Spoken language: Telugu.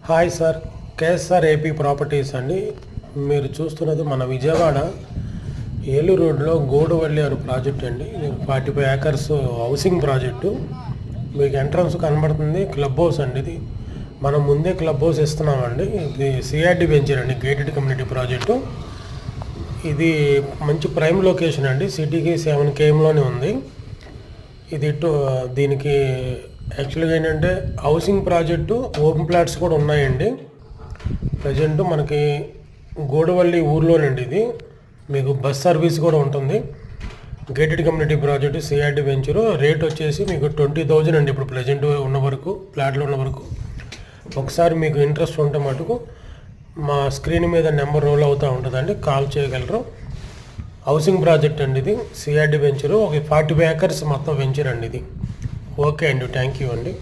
Hi sir, KSR AP properties అండి. మీరు చూస్తున్నది మన విజయవాడ ఏలూరు రోడ్లో గోడవల్లి అనే ప్రాజెక్ట్ అండి. ఇది 45 ఏకర్స్ హౌసింగ్ ప్రాజెక్టు. మీకు ఎంట్రన్స్ కనబడుతుంది, క్లబ్ హౌస్ అండి. ఇది మనం ముందే క్లబ్ హౌస్ ఇస్తున్నామండి. ఇది సిఆర్డి వెంచర్ అండి, గేటెడ్ కమ్యూనిటీ ప్రాజెక్టు. ఇది మంచి ప్రైమ్ లొకేషన్ అండి, సిటీకి 7 kmలోనే ఉంది. ఇది దీనికి యాక్చువల్గా ఏంటంటే హౌసింగ్ ప్రాజెక్టు, ఓపెన్ ప్లాట్స్ కూడా ఉన్నాయండి. ప్రజెంట్ మనకి గోడవల్లి ఊర్లోనండి. ఇది మీకు బస్ సర్వీస్ కూడా ఉంటుంది. Gated community project, CRD venture. Rate వచ్చేసి మీకు 20,000 అండి. ఇప్పుడు ప్రజెంట్ ఉన్న వరకు, ఫ్లాట్లో ఉన్న వరకు. ఒకసారి మీకు ఇంట్రెస్ట్ ఉంటే మటుకు మా స్క్రీన్ మీద నెంబర్ రోల్ అవుతూ ఉంటుందండి, కాల్ చేయగలరు. హౌసింగ్ ప్రాజెక్ట్ అండి ఇది, సిఆర్డి వెంచరు. ఒక 45 ఏకర్స్ మొత్తం వెంచర్ అండి ఇది. ఓకే అండి, థ్యాంక్ యూ అండి.